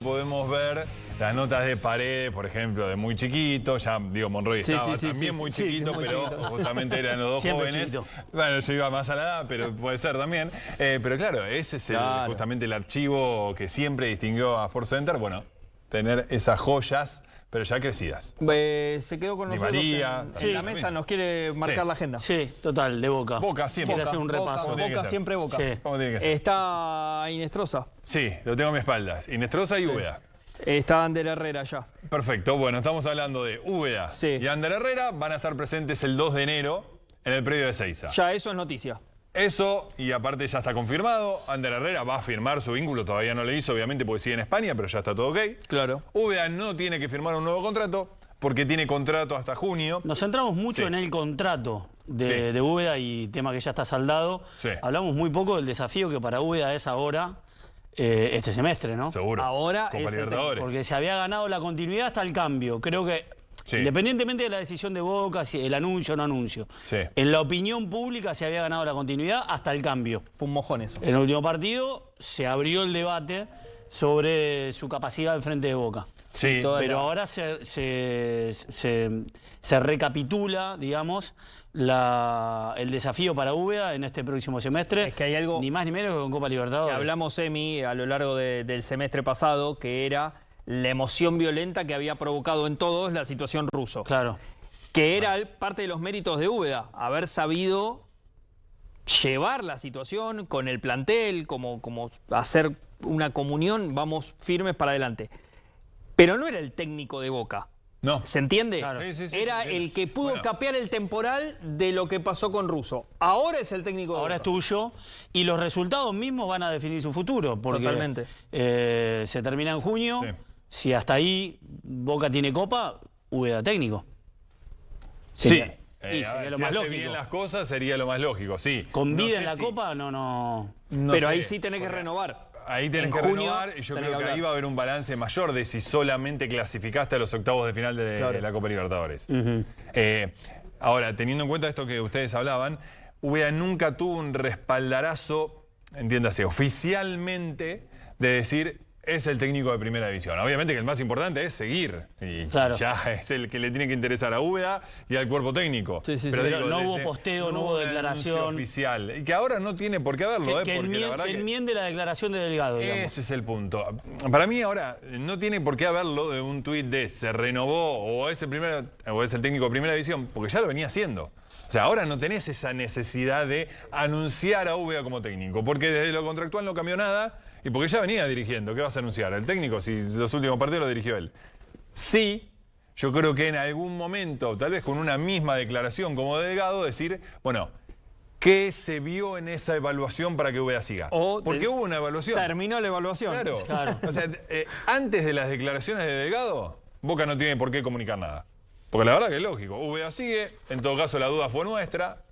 Podemos ver las notas de Paredes, por ejemplo, de muy chiquito. Ya, digo, Monroy estaba también muy chiquito, pero justamente eran los dos Siempre jóvenes. chiquito. Bueno, yo iba más a la edad, pero puede ser también. Pero claro, ese es justamente el archivo que siempre distinguió a SportsCenter. Bueno, tener esas joyas, pero ya crecidas. Se quedó con Di nosotros María, en la mesa, nos quiere marcar la agenda. Sí, total, de Boca. Boca siempre. Quiere hacer un repaso. Boca siempre Boca. Sí. ¿Cómo tiene que ser? Está Inestrosa, Sí, lo tengo a mi espaldas. Inestrosa y Úbeda. está Ander Herrera ya. Perfecto, bueno, estamos hablando de Úbeda y Ander Herrera. Van a estar presentes el 2 de enero en el predio de Ezeiza. Ya eso es noticia. Eso, y aparte ya está confirmado, Ander Herrera va a firmar su vínculo, todavía no lo hizo, obviamente, porque sigue en España, pero ya está todo ok. Claro. Úbeda no tiene que firmar un nuevo contrato, porque tiene contrato hasta junio. Nos centramos mucho en el contrato de Úbeda y tema que ya está saldado. Sí. Hablamos muy poco del desafío que para Úbeda es ahora, este semestre, ¿no? Seguro. Ahora Copa es Libertadores. Porque se había ganado la continuidad hasta el cambio. Creo que, independientemente de la decisión de Boca, si el anuncio o no anuncio, en la opinión pública se había ganado la continuidad hasta el cambio. Fue un mojón eso. En el último partido se abrió el debate sobre su capacidad al frente de Boca. Sí, pero ahora se recapitula, digamos, el desafío para Úbeda en este próximo semestre. Es que hay algo ni más ni menos que con Copa Libertadores. Que hablamos, Emi, a lo largo del semestre pasado, que era la emoción violenta que había provocado en todos la situación ruso. Claro. Que era parte de los méritos de Úbeda, haber sabido llevar la situación con el plantel, como hacer una comunión, vamos firmes para adelante. Pero no era el técnico de Boca. No. ¿Se entiende? Claro. Era el que pudo capear el temporal de lo que pasó con Russo. Ahora es el técnico de Boca. Ahora es tuyo y los resultados mismos van a definir su futuro. Porque, totalmente. Se termina en junio. Si hasta ahí Boca tiene Copa, Úbeda técnico. Sí. Sería lo si más hace lógico. bien las cosas, sería lo más lógico, sí. Con vida sé en la si- Copa, no. Pero ahí sí tenés que renovar. Ahí tenés En que junio renovar y yo tenés creo que que ahí hablar. va a haber un balance mayor de si solamente clasificaste a los octavos de final de la Copa Libertadores. Ahora, teniendo en cuenta esto que ustedes hablaban, Úbeda nunca tuvo un respaldarazo, entiéndase, oficialmente, de decir es el técnico de primera división. Obviamente que el más importante es seguir. Y ya es el que le tiene que interesar a Úbeda y al cuerpo técnico. Pero digo, no hubo posteo, no hubo declaración oficial. Y que ahora no tiene por qué haberlo. Que enmiende la declaración de Delgado, digamos. Ese es el punto. Para mí ahora no tiene por qué haberlo de un tuit de se renovó o es el técnico de primera división, porque ya lo venía haciendo. O sea, ahora no tenés esa necesidad de anunciar a Úbeda como técnico, porque desde lo contractual no cambió nada y porque ya venía dirigiendo. ¿Qué vas a anunciar? El técnico, si los últimos partidos lo dirigió él. Sí, yo creo que en algún momento, tal vez con una misma declaración como Delgado, decir, bueno, ¿qué se vio en esa evaluación para que Úbeda siga? Porque hubo una evaluación. Terminó la evaluación. Claro. O sea, antes de las declaraciones de Delgado, Boca no tiene por qué comunicar nada. Porque la verdad que es lógico. Úbeda sigue, en todo caso la duda fue nuestra,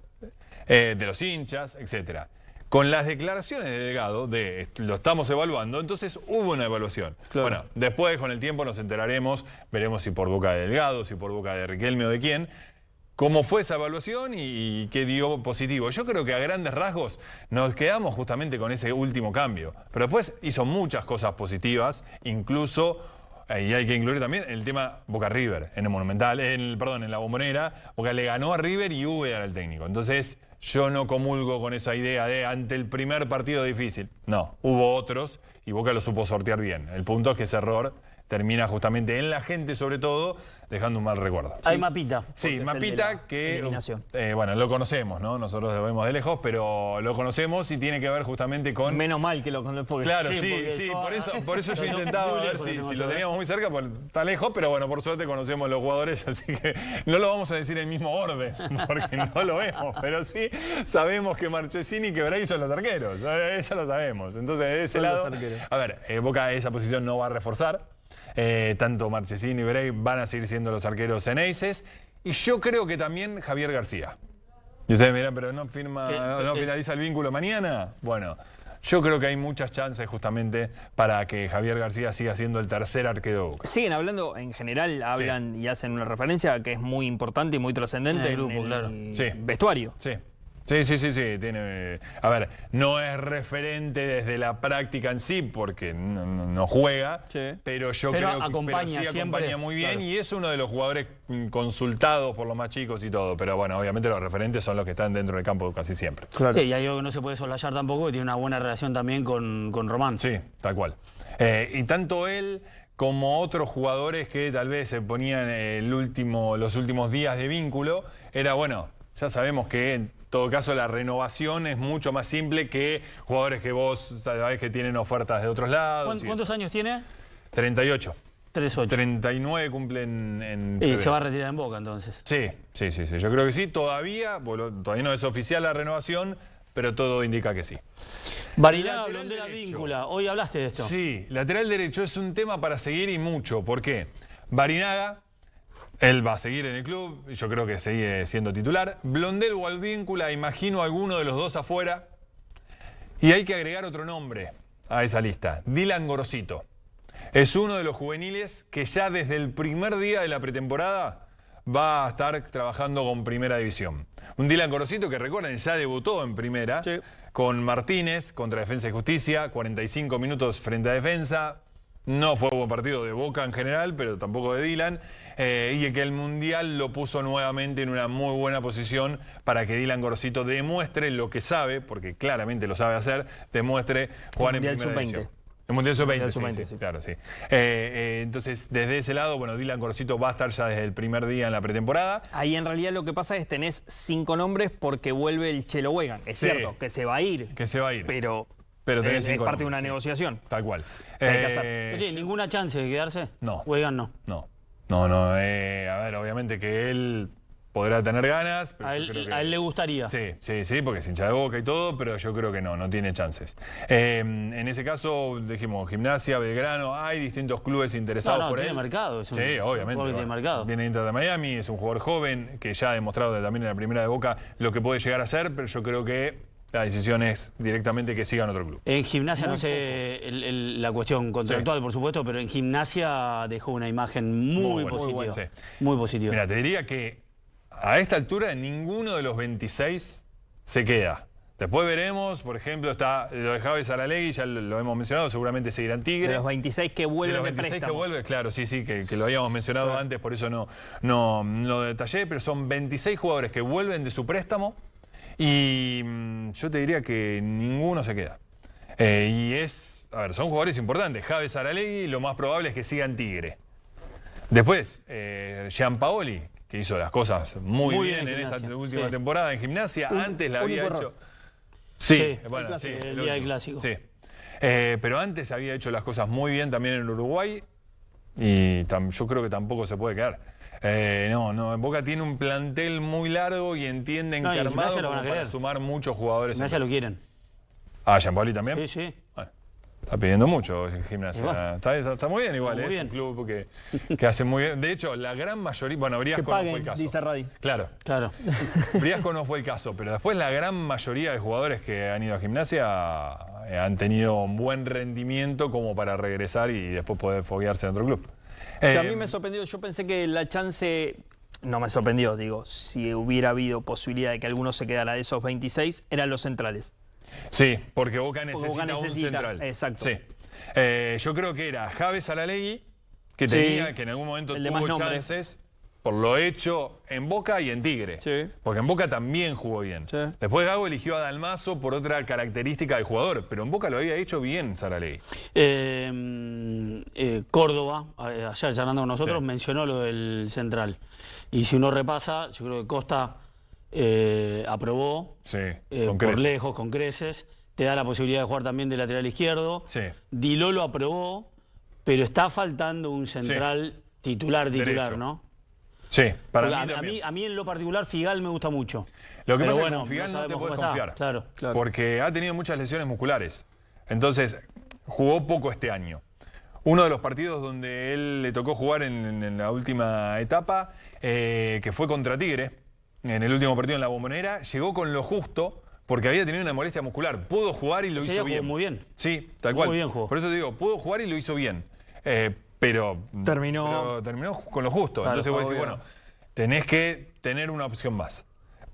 de los hinchas, etcétera. Con las declaraciones de Delgado, lo estamos evaluando, entonces hubo una evaluación. Claro. Bueno, después con el tiempo nos enteraremos, veremos si por boca de Delgado, si por boca de Riquelme o de quién, cómo fue esa evaluación y qué dio positivo. Yo creo que a grandes rasgos nos quedamos justamente con ese último cambio. Pero después hizo muchas cosas positivas, incluso, y hay que incluir también el tema Boca River, en el Monumental, en la Bombonera, Boca le ganó a River y Úbeda era el técnico. Entonces, yo no comulgo con esa idea de ante el primer partido difícil. No, hubo otros y Boca lo supo sortear bien. El punto es que ese error termina justamente en la gente, sobre todo, dejando un mal recuerdo. Hay mapita. Sí, mapita que, bueno, lo conocemos, ¿no? Nosotros lo vemos de lejos, pero lo conocemos y tiene que ver justamente con... Menos mal que lo conozco. Claro, sí, por eso yo intentaba ver si lo teníamos muy cerca, porque está lejos, pero bueno, por suerte conocemos los jugadores, así que no lo vamos a decir en el mismo orden, porque no lo vemos, pero sí sabemos que Marchesini y que Bray son los arqueros, eso lo sabemos. Entonces, de ese lado, a ver, Boca esa posición no va a reforzar. Tanto Marchesini y Bray van a seguir siendo los arqueros ceneices. Y yo creo que también Javier García. Y ustedes miran, pero no finaliza el vínculo mañana. Bueno, yo creo que hay muchas chances justamente para que Javier García siga siendo el tercer arquero de Boca. Siguen hablando, en general, hablan y hacen una referencia que es muy importante y muy trascendente en el grupo, en el vestuario. Sí. Sí. Tiene, a ver, no es referente desde la práctica en sí, porque no juega, pero yo creo que acompaña, sí acompaña muy bien, claro. Y es uno de los jugadores consultados por los más chicos y todo. Pero bueno, obviamente los referentes son los que están dentro del campo casi siempre. Claro. Sí, y hay algo que no se puede soslayar tampoco, que tiene una buena relación también con Román. Sí, tal cual. Y tanto él como otros jugadores que tal vez se ponían los últimos días de vínculo, era bueno, ya sabemos que en todo caso la renovación es mucho más simple que jugadores que vos sabés que tienen ofertas de otros lados. ¿Cuántos años tiene? 38. 38. 39 cumplen en febrero. Y se va a retirar en Boca entonces. Sí. Yo creo que sí, todavía no es oficial la renovación, pero todo indica que sí. Barinaga, Blondel, Advíncula. Hoy hablaste de esto. Sí, lateral derecho es un tema para seguir y mucho. ¿Por qué? Barinaga, él va a seguir en el club, yo creo que sigue siendo titular. Blondel o Advíncula, imagino alguno de los dos afuera. Y hay que agregar otro nombre a esa lista, Dylan Gorosito. Es uno de los juveniles que ya desde el primer día de la pretemporada va a estar trabajando con Primera División. Un Dylan Gorosito que, recuerden, ya debutó en Primera con Martínez contra Defensa y Justicia, 45 minutos frente a Defensa. No fue un buen partido de Boca en general, pero tampoco de Dylan. Y que el Mundial lo puso nuevamente en una muy buena posición para que Dylan Gorosito demuestre lo que sabe, porque claramente lo sabe hacer, demuestre jugar en Primera División. El Mundial Sub-20, sí. Claro, sí. Entonces, desde ese lado, bueno, Dylan Gorosito va a estar ya desde el primer día en la pretemporada. Ahí en realidad lo que pasa es que tenés 5 nombres porque vuelve el Chelo Weigand. Es cierto, que se va a ir. Que se va a ir. Pero tenés es parte de una negociación. Tal cual. Hay que hacer. ¿No tiene ninguna chance de quedarse? No. Weigand no. No. A ver, obviamente que él podrá tener ganas. Pero a él le gustaría. Sí, porque es hincha de Boca y todo, pero yo creo que no tiene chances. En ese caso, dijimos, Gimnasia, Belgrano, hay distintos clubes interesados por él. Tiene mercado. Sí, obviamente. Tiene mercado. Viene Inter de Miami, es un jugador joven que ya ha demostrado también en la primera de Boca lo que puede llegar a ser, pero yo creo que la decisión es directamente que siga en otro club. En Gimnasia, no sé la cuestión contractual, por supuesto, pero en Gimnasia dejó una imagen muy positiva. Muy positiva. Mira, te diría que a esta altura ninguno de los 26 se queda. Después veremos, por ejemplo, está lo de Javi Saralegui, ya lo hemos mencionado, seguramente seguirán Tigre. De los 26 que vuelven de préstamos. 26 que vuelven, claro, sí, que lo habíamos mencionado antes, por eso no lo detallé, pero son 26 jugadores que vuelven de su préstamo y yo te diría que ninguno se queda. Son jugadores importantes. Javi Saralegui, lo más probable es que siga en Tigre. Después, Gianpaoli, que hizo las cosas muy bien en esta última temporada en Gimnasia. Antes la había hecho... el día del clásico. Sí. Pero antes había hecho las cosas muy bien también en Uruguay y yo creo que tampoco se puede quedar. Boca tiene un plantel muy largo y entienden que armado como para sumar muchos jugadores. Gimnasia lo quieren. ¿Gianpaoli también? Sí. Bueno. Está pidiendo mucho Gimnasia. Está muy bien igual, es un club que hace muy bien. De hecho, la gran mayoría... Bueno, Briasco no fue el caso. Dice Radi. Claro. Briasco no fue el caso, pero después la gran mayoría de jugadores que han ido a Gimnasia han tenido un buen rendimiento como para regresar y después poder foguearse en otro club. A mí me sorprendió, yo pensé que la chance... No me sorprendió, digo, si hubiera habido posibilidad de que alguno se quedara de esos 26, eran los centrales. Sí, porque Boca necesita un central. Exacto. Sí. Yo creo que era Javi Saralegui, que en algún momento tuvo chances por lo hecho en Boca y en Tigre. Sí. Porque en Boca también jugó bien. Sí. Después Gago eligió a Dalmaso por otra característica del jugador, pero en Boca lo había hecho bien Saralegui. Córdoba, ayer charlando con nosotros, mencionó lo del central. Y si uno repasa, yo creo que Costa... aprobó por lejos, con creces, te da la posibilidad de jugar también de lateral izquierdo. Diló lo aprobó, pero está faltando un central titular, derecho. ¿no? Sí, para mí a mí en lo particular Figal me gusta mucho. Lo que pasa es que con Figal no te puedes confiar, claro. Porque ha tenido muchas lesiones musculares. Entonces, jugó poco este año. Uno de los partidos donde él le tocó jugar en la última etapa, que fue contra Tigre, en el último partido en la Bombonera, llegó con lo justo porque había tenido una molestia muscular. Pudo jugar y lo hizo bien. Jugó muy bien. Sí, tal cual. Muy bien jugó. Por eso te digo, pudo jugar y lo hizo bien. Pero terminó con lo justo. Claro, entonces vos decís, bueno, tenés que tener una opción más.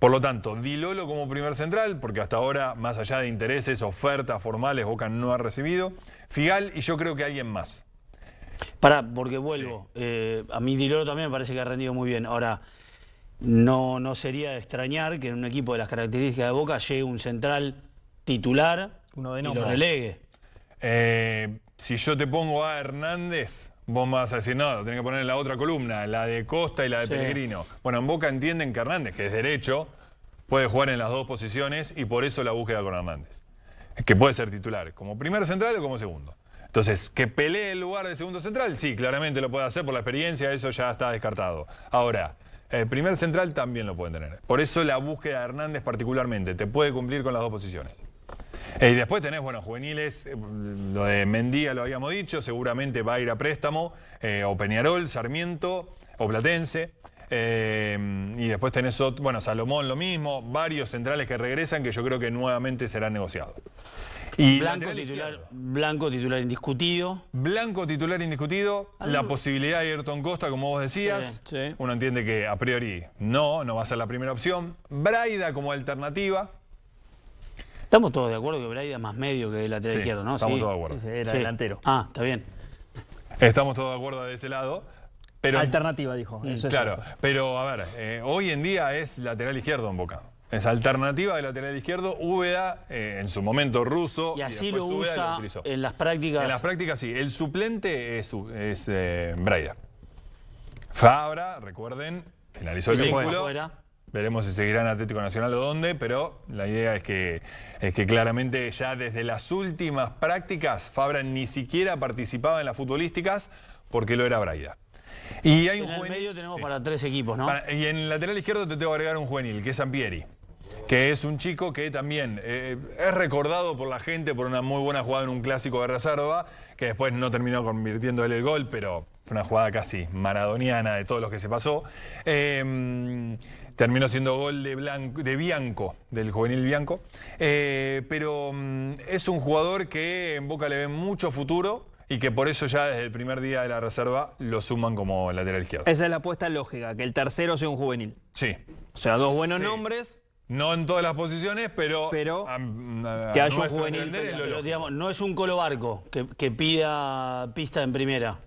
Por lo tanto, Di Lolo como primer central, porque hasta ahora, más allá de intereses, ofertas formales, Boca no ha recibido. Figal y yo creo que alguien más. Porque vuelvo. Sí. A mí Di Lolo también me parece que ha rendido muy bien. Ahora, no sería de extrañar que en un equipo de las características de Boca llegue un central titular y lo relegue. Si yo te pongo a Hernández, vos me vas a decir, no, lo tenés que poner en la otra columna, la de Costa y la de Pellegrino. Bueno, en Boca entienden que Hernández, que es derecho, puede jugar en las dos posiciones y por eso la búsqueda con Hernández. Que puede ser titular, como primer central o como segundo. Entonces, que pelee el lugar de segundo central, sí, claramente lo puede hacer por la experiencia, eso ya está descartado. Ahora, el primer central también lo pueden tener. Por eso la búsqueda de Hernández particularmente, te puede cumplir con las dos posiciones. Y después tenés, bueno, juveniles, lo de Mendía lo habíamos dicho, seguramente va a ir a préstamo, o Peñarol, Sarmiento, o Platense. Y después tenés, bueno, Salomón lo mismo, varios centrales que regresan que yo creo que nuevamente serán negociados. Y Blanco titular indiscutido. Blanco titular indiscutido, la posibilidad de Ayrton Costa, como vos decías, uno entiende que a priori no va a ser la primera opción. Braida como alternativa. Estamos todos de acuerdo que Braida es más medio que el lateral izquierdo, ¿no? Estamos todos de acuerdo. Sí, era delantero. Ah, está bien. Estamos todos de acuerdo de ese lado. Pero, alternativa, dijo. Eso claro, pero a ver, hoy en día es lateral izquierdo en Boca. Es alternativa de lateral izquierdo. Úbeda, en su momento Russo. Y así lo usa en las prácticas. En las prácticas sí. El suplente es Braida. Fabra, recuerden, finalizó el vínculo. Veremos si seguirá en Atlético Nacional o dónde, pero la idea es que claramente ya desde las últimas prácticas Fabra ni siquiera participaba en las futbolísticas porque lo era Braida. Y hay en el medio tenemos para 3 equipos, ¿no? Y en el lateral izquierdo te tengo que agregar un juvenil, que es Sampieri, que es un chico que también es recordado por la gente por una muy buena jugada en un clásico de reserva, que después no terminó convirtiendo él el gol, pero fue una jugada casi maradoniana de todos los que se pasó. Terminó siendo gol de Bianco, del juvenil Bianco. Pero es un jugador que en Boca le ve mucho futuro y que por eso ya desde el primer día de la reserva lo suman como lateral izquierdo. Esa es la apuesta lógica, que el tercero sea un juvenil. Sí. O sea, 2 buenos nombres. No en todas las posiciones, pero que haya un juvenil. Pero, digamos, no es un Colo Barco que pida pista en primera,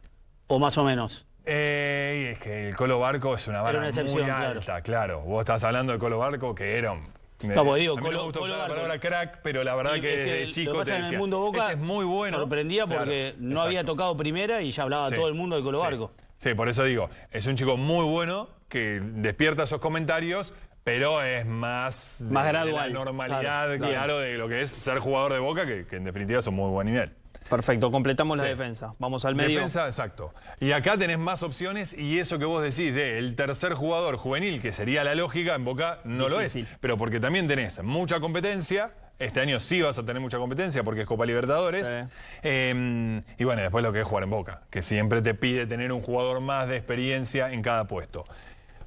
o más o menos. Y es que el Colo Barco es una vara muy alta, claro. Vos estás hablando de Colo Barco que era un... No, pues digo, a mí no me gusta usar la palabra crack, pero la verdad que desde chico lo que pasa te decía, en el mundo Boca es muy bueno. Sorprendía porque no había tocado primera y ya hablaba todo el mundo del Colo Barco. Sí, por eso digo, es un chico muy bueno que despierta esos comentarios, pero es más gradual. De la normalidad, claro, de lo que es ser jugador de Boca, que en definitiva son muy buen nivel. Perfecto, completamos la defensa. Vamos al medio. Defensa, exacto. Y acá tenés más opciones y eso que vos decís de el tercer jugador juvenil, que sería la lógica, en Boca no lo es. Pero porque también tenés mucha competencia. Este año sí vas a tener mucha competencia porque es Copa Libertadores. Y bueno, después lo que es jugar en Boca, que siempre te pide tener un jugador más de experiencia en cada puesto.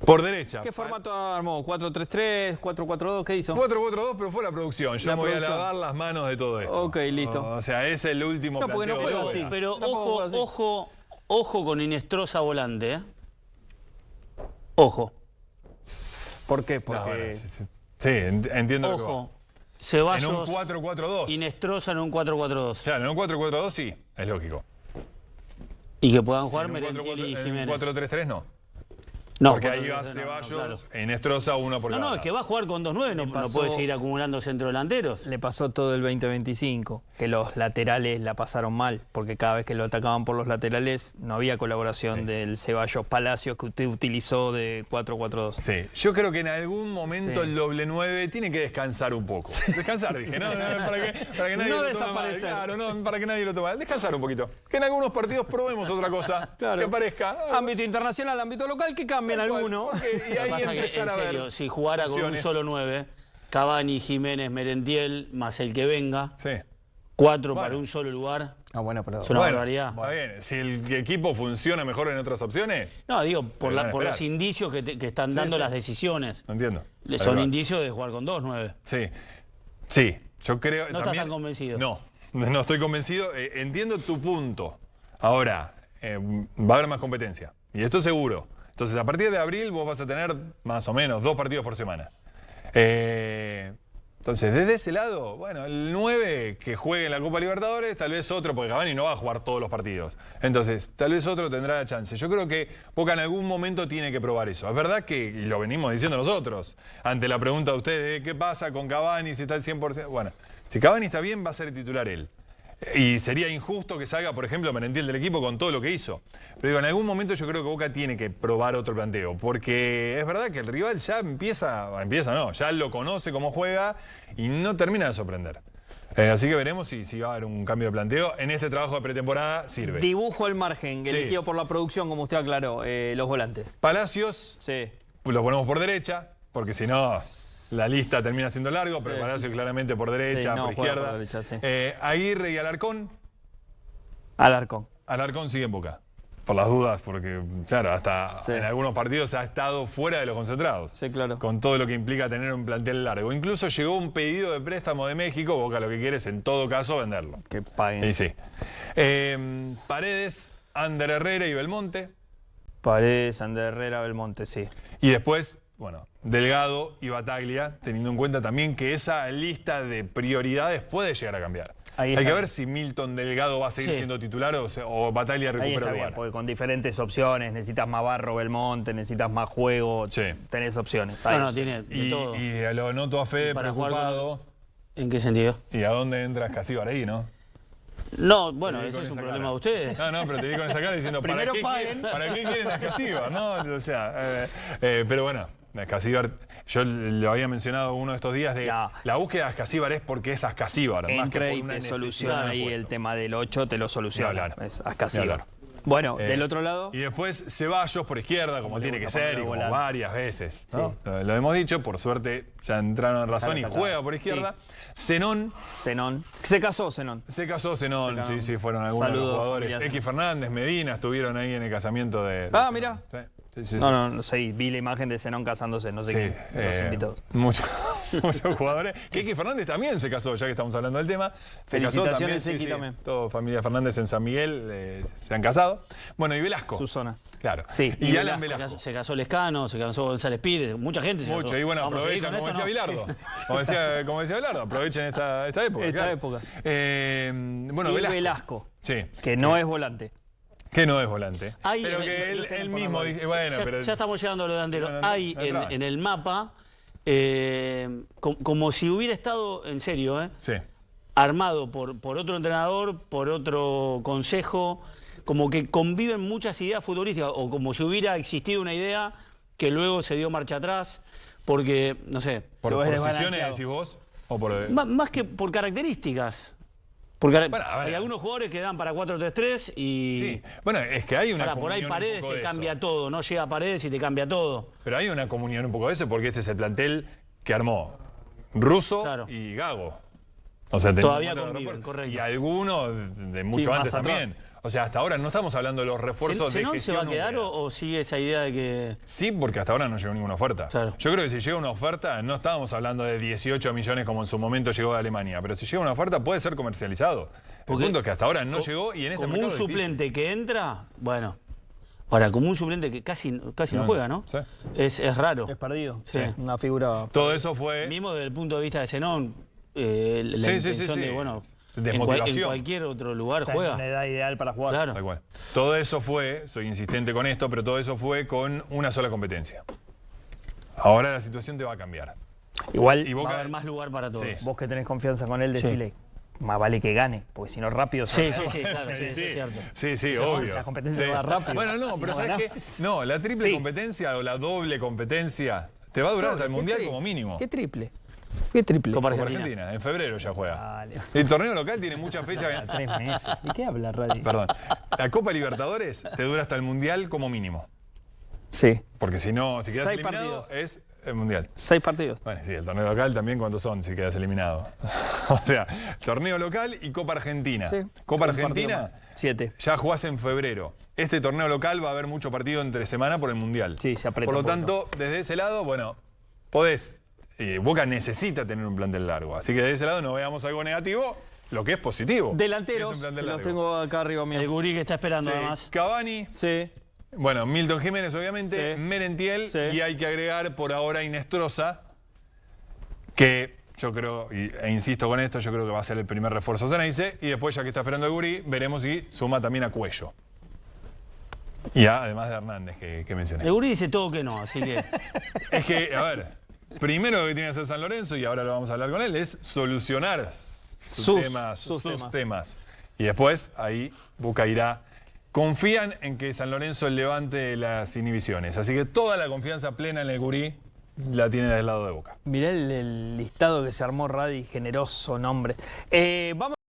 Por derecha. ¿Qué formato armó? ¿4-3-3? ¿4-4-2? ¿Qué hizo? 4-4-2, pero fue la producción. Yo me voy a lavar las manos de todo esto. Ok, listo. O sea, es el último planteo. Porque no juega así. Pero ojo con Inestrosa volante, ¿eh? Ojo. ¿Por qué? Porque... Sí, entiendo. Ojo. Ceballos. En un 4-4-2. Inestrosa en un 4-4-2. Claro, en un 4-4-2 sí, es lógico. Y que puedan jugar Merentiel y Jiménez. En un 4-3-3 no. No, porque ahí va Ceballos, en Inestrosa, uno por cada lado. Es que va a jugar con 2-9, no puede seguir acumulando centrodelanteros. Le pasó todo el 2025, que los laterales la pasaron mal, porque cada vez que lo atacaban por los laterales no había colaboración del Ceballos Palacios que usted utilizó de 4-4-2. Sí, yo creo que en algún momento el doble 9 tiene que descansar un poco. Descansar, dije, para que nadie no lo desaparecer. Claro, no, para que nadie lo tome mal. Descansar un poquito. Que en algunos partidos probemos otra cosa, que aparezca. Ámbito internacional, ámbito local, que cambien alguno. Y ahí empezar en serio, si jugara con un solo 9, Cavani, Jiménez, Merentiel, más el que venga, 4 para un solo lugar, pero es una barbaridad. Está bien, si el equipo funciona mejor en otras opciones... No, digo, por los indicios que están dando las decisiones. No entiendo. Son indicios de jugar con 2-9. Sí, yo creo... ¿No estás tan convencido? No estoy convencido. Entiendo tu punto. Ahora, va a haber más competencia. Y esto seguro. Entonces, a partir de abril vos vas a tener más o menos 2 partidos por semana. Entonces, desde ese lado, bueno, el 9 que juegue en la Copa Libertadores, tal vez otro, porque Cavani no va a jugar todos los partidos. Entonces, tal vez otro tendrá la chance. Yo creo que Boca en algún momento tiene que probar eso. Es verdad que, y lo venimos diciendo nosotros, ante la pregunta de ustedes, ¿qué pasa con Cavani si está al 100%? Bueno, si Cavani está bien, va a ser titular él. Y sería injusto que salga, por ejemplo, Merentiel del equipo con todo lo que hizo. Pero digo, en algún momento yo creo que Boca tiene que probar otro planteo. Porque es verdad que el rival ya ya lo conoce cómo juega y no termina de sorprender. Así que veremos si va a haber un cambio de planteo. En este trabajo de pretemporada sirve. Dibujo al margen, elegido por la producción, como usted aclaró, los volantes. Palacios, sí. Lo ponemos por derecha, porque si no... La lista termina siendo largo, pero Palacios claramente por derecha, por izquierda. Por derecha, sí. Aguirre y Alarcón. Alarcón. Alarcón sigue en Boca. Por las dudas, porque, claro, hasta en algunos partidos ha estado fuera de los concentrados. Sí, claro. Con todo lo que implica tener un plantel largo. Incluso llegó un pedido de préstamo de México. Boca lo que quiere es, en todo caso, venderlo. Que paguen. Y sí. Paredes, Ander Herrera y Belmonte. Paredes, Ander Herrera, Belmonte, sí. Y después... Bueno, Delgado y Bataglia, teniendo en cuenta también que esa lista de prioridades puede llegar a cambiar. Hay que ver si Milton Delgado va a seguir siendo titular o Bataglia recupera el lugar. Porque con diferentes opciones, necesitas más Barro, Belmonte, necesitas más juego, tenés opciones. Tiene de todo. Y lo noto a Fede preocupado. ¿En qué sentido? ¿Y a dónde entra Escasíbar ahí, no? No, bueno, ese es un problema de ustedes. No, pero te vi con esa cara diciendo, ¿para qué quieren a Escasíbar? ¿No? O sea, pero bueno. Escasíbar, yo lo había mencionado uno de estos días, la búsqueda de Escasíbar es porque es Escasíbar. Entra y te soluciona ahí el tema del 8, te lo soluciona. Es Escasíbar. Bueno, del otro lado. Y después Ceballos por izquierda, como tiene que ser, y como varias veces. ¿No? Lo hemos dicho, por suerte ya entraron en razón y juega por izquierda. Zenón. Se casó Zenón. Sí, fueron algunos de los jugadores. X Fernández, Medina, estuvieron ahí en el casamiento de mira. No sé, vi la imagen de Zenón casándose, no sé quién los invitó. Muchos jugadores. Que X Fernández también se casó, ya que estamos hablando del tema. Se casó también. También. Toda familia Fernández en San Miguel se han casado. Bueno, y Velasco. Su zona. Claro. Sí. Y Alan Velasco. Se casó Lescano, se casó González Pires, mucha gente se casó. Y bueno, aprovechan, como decía Bilardo. Como decía Bilardo, aprovechen esta época. Bueno, Velasco. Sí. Que no es volante. Que no es volante. Pero que él mismo dice, ya estamos llegando a lo delantero. Hay en el mapa, como si hubiera estado, en serio, armado por otro entrenador, por otro consejo, como que conviven muchas ideas futbolísticas, o como si hubiera existido una idea que luego se dio marcha atrás, porque, no sé. ¿Por posiciones decís vos? ¿O por... Más que por características. Porque hay algunos jugadores que dan para 4-3-3 y... Sí, bueno, es que hay una comunión. Por ahí Paredes te cambia todo, no llega Paredes y te cambia todo. Pero hay una comunión un poco de eso, porque este es el plantel que armó Russo y Gago. O sea, todavía conviven, correcto. Y algunos de mucho antes también. O sea, hasta ahora no estamos hablando de los refuerzos de gestión. ¿Se va a quedar o sigue esa idea de que...? Sí, porque hasta ahora no llegó ninguna oferta. Claro. Yo creo que si llega una oferta, no estábamos hablando de 18 millones como en su momento llegó de Alemania, pero si llega una oferta puede ser comercializado. El punto es que hasta ahora no llegó y en este mercado como un suplente que entra, bueno... Ahora, como un suplente que casi no juega, ¿no? Sí. Es raro. Es perdido. Sí. Una figura... Todo eso fue... Mismo desde el punto de vista de Zenón, la intención de, bueno... En cualquier otro lugar juega. Una edad ideal para jugar. Claro. Tal cual. Todo eso fue, soy insistente con esto, pero todo eso fue con una sola competencia. Ahora la situación te va a cambiar. Igual va a haber más lugar para todos. Vos que tenés confianza con él, decile, más vale que gane, porque si no rápido... Claro, es cierto. Sí, obvio. Esa competencia va rápido. Bueno, no, pero ¿sabes qué? No, la triple competencia o la doble competencia te va a durar hasta el Mundial como mínimo. ¿Qué triple? ¿Qué triple? Copa Argentina, en febrero ya juega. Vale. El torneo local tiene mucha fecha. 3 meses. ¿Y qué habla, Radio? Perdón. La Copa Libertadores te dura hasta el Mundial como mínimo. Sí. Porque si no, si quedas 6 eliminado, partidos. es el Mundial. 6 partidos. Bueno, sí, el torneo local también, ¿cuántos son si quedas eliminado? O sea, torneo local y Copa Argentina. Sí. Copa Argentina, 7. ya jugás en febrero. Este torneo local va a haber mucho partido entre semana por el Mundial. Sí, se aprieta. Por lo tanto, desde ese lado, bueno, podés... Boca necesita tener un plantel largo. Así que de ese lado no veamos algo negativo, lo que es positivo. Delanteros, los tengo acá arriba mío. El gurí que está esperando además. Cavani. Sí. Bueno, Milton Jiménez obviamente, Sí. Merentiel y hay que agregar por ahora Inestrosa. que yo creo, e insisto con esto, yo creo que va a ser el primer refuerzo Ceneice, y después, ya que está esperando el Gurí, veremos si suma también a Cuello. Y además de Hernández, que mencioné. El Gurí dice todo que no, así que... Es que, a ver, primero lo que tiene que hacer San Lorenzo, y ahora lo vamos a hablar con él, es solucionar sus temas. Y después, ahí, Boca irá. Confían en que San Lorenzo levante las inhibiciones. Así que toda la confianza plena en el Gurí la tiene del lado de Boca. Mirá el listado que se armó Radi, generoso nombre. Vamos